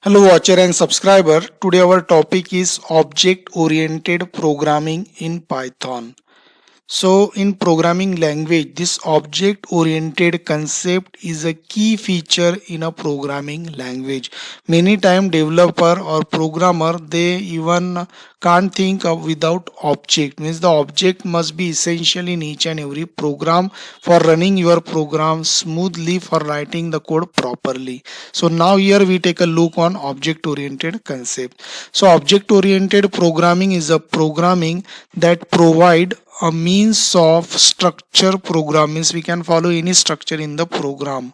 Hello watcher and subscriber. Today our topic is object oriented programming in Python. So in programming language, this object oriented concept is a key feature in a programming language. Many time developer or programmer they even can't think of without object. Means the object must be essential in each and every program for running your program smoothly, for writing the code properly. So now here we take a look on object oriented concept. So object oriented programming is a programming that provide a means of structure program. Means we can follow any structure in the program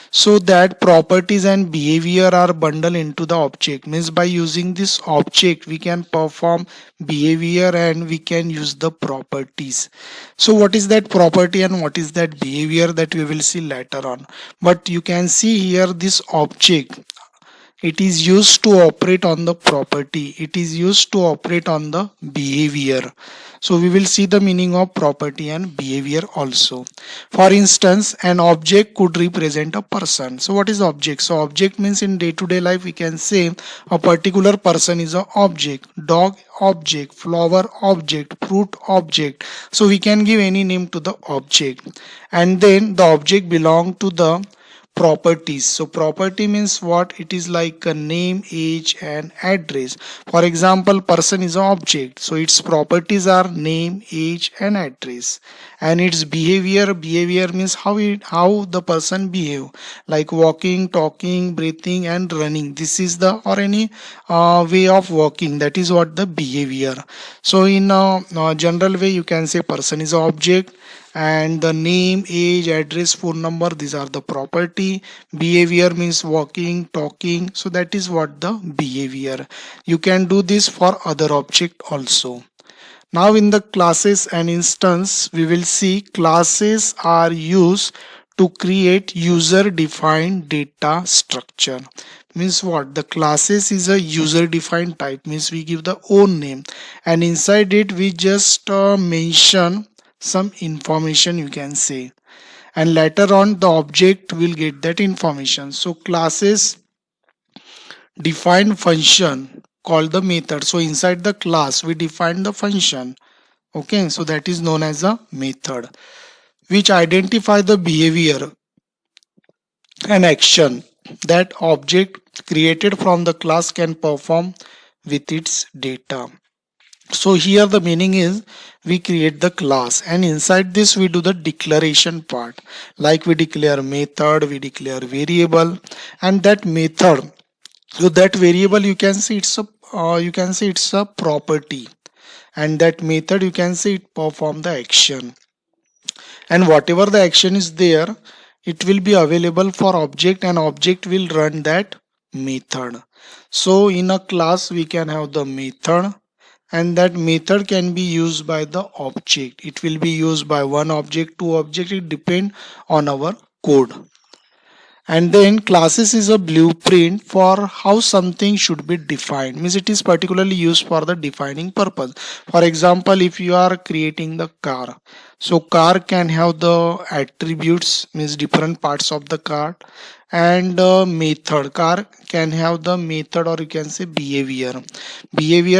so that properties and behavior are bundled into the object. Means by using this object we can perform behavior and we can use the properties. So what is that property and what is that behavior, that we will see later on. But you can see here this object, it is used to operate on the property, it is used to operate on the behavior. So we will see the meaning of property and behavior also. For instance, an object could represent a person. So what is object? So object means in day-to-day life we can say a particular person is an object. Dog object, flower object, fruit object. So we can give any name to the object, and then the object belong to the properties. So property means what? It is like a name, age and address. For example, person is an object, so its properties are name, age and address. And its behavior means how the person behave, like walking, talking, breathing and running. This is the or any way of working, that is what the behavior. So in a general way you can say person is an object, and the name, age, address, phone number, these are the property. Behavior means walking, talking, so that is what the behavior. You can do this for other object also. Now in the classes and instance we will see classes are used to create user defined data structure. Means what? The classes is a user defined type, means we give the own name and inside it we just mention some information, you can say, and later on the object will get that information. So classes define function called the method. So inside the class we define the function. Okay, so that is known as a method, which identify the behavior and action that object created from the class can perform with its data. So here the meaning is we create the class and inside this we do the declaration part, like we declare method, we declare variable, and that method, so that variable you can see it's a property, and that method you can say it perform the action, and whatever the action is there it will be available for object and object will run that method. So in a class we can have the method, and that method can be used by the object. It will be used by one object, two object, it depend on our code. And then classes is a blueprint for how something should be defined, means it is particularly used for the defining purpose. For example, if you are creating the car, so car can have the attributes, means different parts of the car, and method, car can have the method or you can say behavior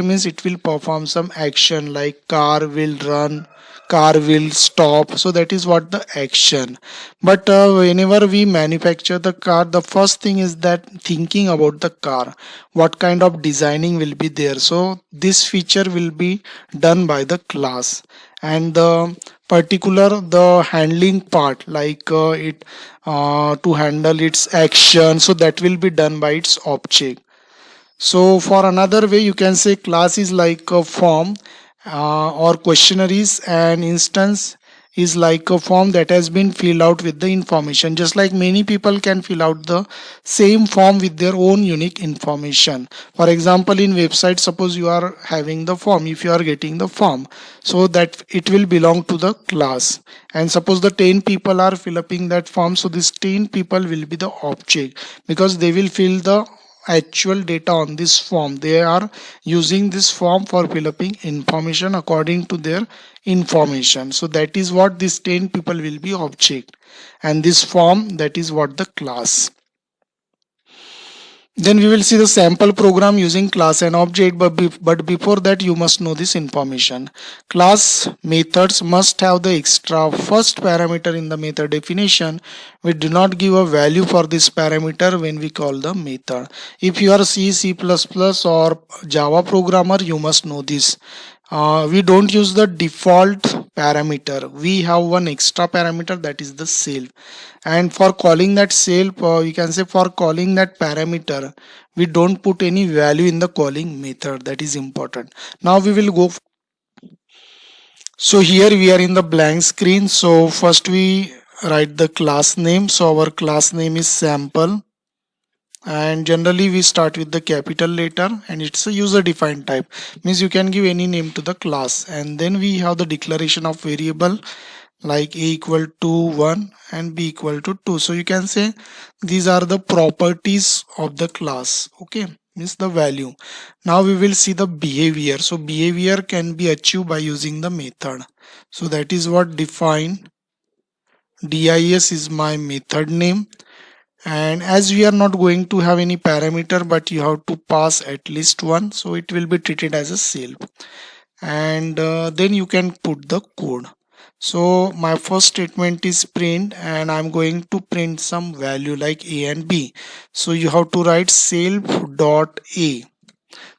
means it will perform some action, like car will run, car will stop, so that is what the action. But whenever we manufacture the car, the first thing is that thinking about the car, what kind of designing will be there. So this feature will be done by the class, and the particular the handling part, like it to handle its action, so that will be done by its object. So for another way you can say class is like a form or questionnaires, and instance is like a form that has been filled out with the information. Just like many people can fill out the same form with their own unique information. For example, in website, suppose you are having the form, if you are getting the form, so that it will belong to the class. And suppose the 10 people are filling that form, so this 10 people will be the object, because they will fill the actual data on this form. They are using this form for filling information according to their information. So that is what this 10 people will be object, and this form, that is what the class. Then we will see the sample program using class and object, but before that you must know this information. Class methods must have the extra first parameter in the method definition. We do not give a value for this parameter when we call the method. If you are C, C++ or Java programmer, you must know this. We don't use the default parameter. We have one extra parameter, that is the self, and for calling that self, you can say for calling that parameter, we don't put any value in the calling method. That is important. Now we will go. So here we are in the blank screen. So first we write the class name. So our class name is sample, and generally we start with the capital letter, and it's a user defined type, means you can give any name to the class. And then we have the declaration of variable like a equal to 1 and b equal to 2. So you can say these are the properties of the class. Okay, means the value. Now we will see the behavior. So behavior can be achieved by using the method. So that is what define. Dis is my method name, and as we are not going to have any parameter, but you have to pass at least one, so it will be treated as a self. And then you can put the code. So my first statement is print, and I'm going to print some value like a and b. So you have to write self dot a.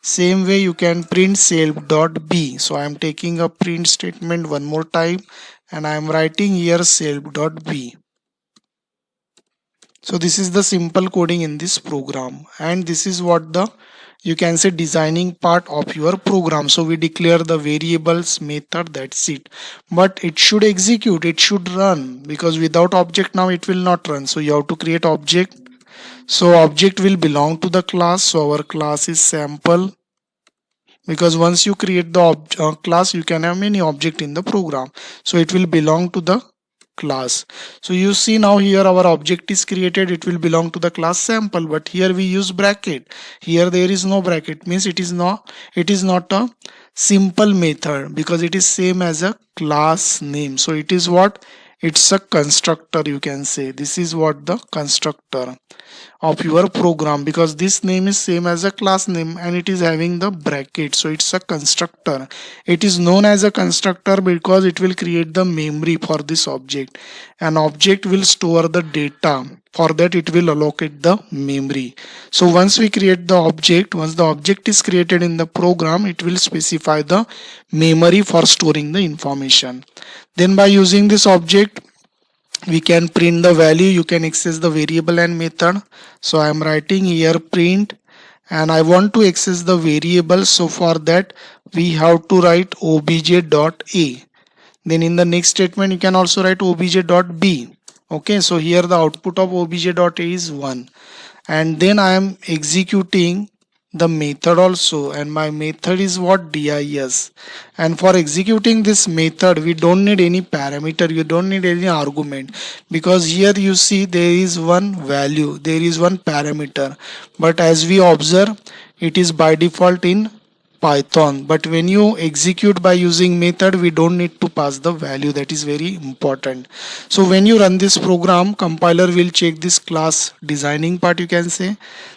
Same way you can print self dot b. So I'm taking a print statement one more time, and I'm writing here self dot b. So this is the simple coding in this program, and this is what the, you can say, designing part of your program. So we declare the variables, method, that's it. But it should execute, it should run, because without object now it will not run. So you have to create object. So object will belong to the class. So our class is sample, because once you create the class, you can have many object in the program, so it will belong to the class. So you see now here our object is created, it will belong to the class sample, but here we use bracket. Here there is no bracket, means it is not a simple method, because it is same as a class name. So it is what, it's a constructor, you can say. This is what the constructor of your program, because this name is same as a class name and it is having the bracket, so it's a constructor. It is known as a constructor because it will create the memory for this object. An object will store the data, for that it will allocate the memory. So once we create the object, once the object is created in the program, it will specify the memory for storing the information. Then by using this object, we can print the value, you can access the variable and method. So I am writing here print, and I want to access the variable. So for that we have to write obj.a. Then in the next statement you can also write obj.b. Okay, so here the output of obj.a is 1, and then I am executing the method also, and my method is what, dis. And for executing this method we don't need any parameter, you don't need any argument, because here you see there is one value, there is one parameter, but as we observe it is by default in Python. But when you execute by using method, we don't need to pass the value. That is very important. So when you run this program, compiler will check this class designing part, you can say.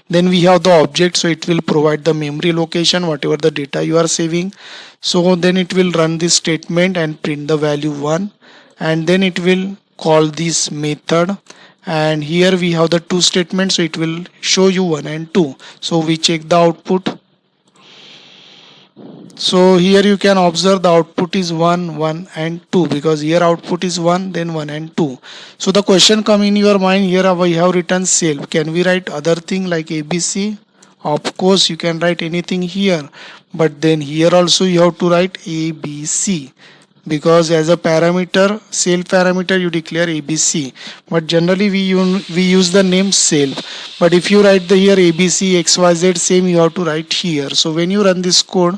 Then we have the object, so it will provide the memory location, whatever the data you are saving. So then it will run this statement and print the value 1, and then it will call this method. And here we have the two statements, so it will show you 1 and 2. So we check the output. So here you can observe the output is 1, 1 and 2, because here output is 1, then 1 and 2. So the question come in your mind, here we have written self. Can we write other thing like ABC? Of course you can write anything here, but then here also you have to write ABC, because as a parameter, self parameter, you declare ABC. But generally we use the name self. But if you write the here ABC XYZ, same you have to write here. So when you run this code,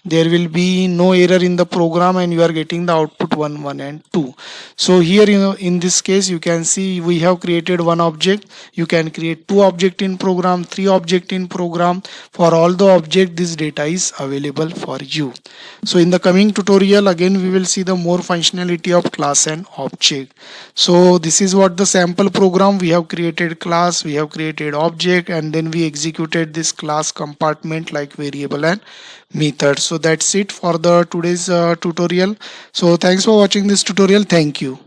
there will be no error in the program and you are getting the output 1 1 and 2. So here, in this case, you can see we have created one object. You can create two object in program, three object in program. For all the object, this data is available for you. So in the coming tutorial, again we will see the more functionality of class and object. So this is what the sample program. We have created class, we have created object, and then we executed this class compartment like variable and method. So that's it for the today's tutorial. So thanks for watching this tutorial. Thank you.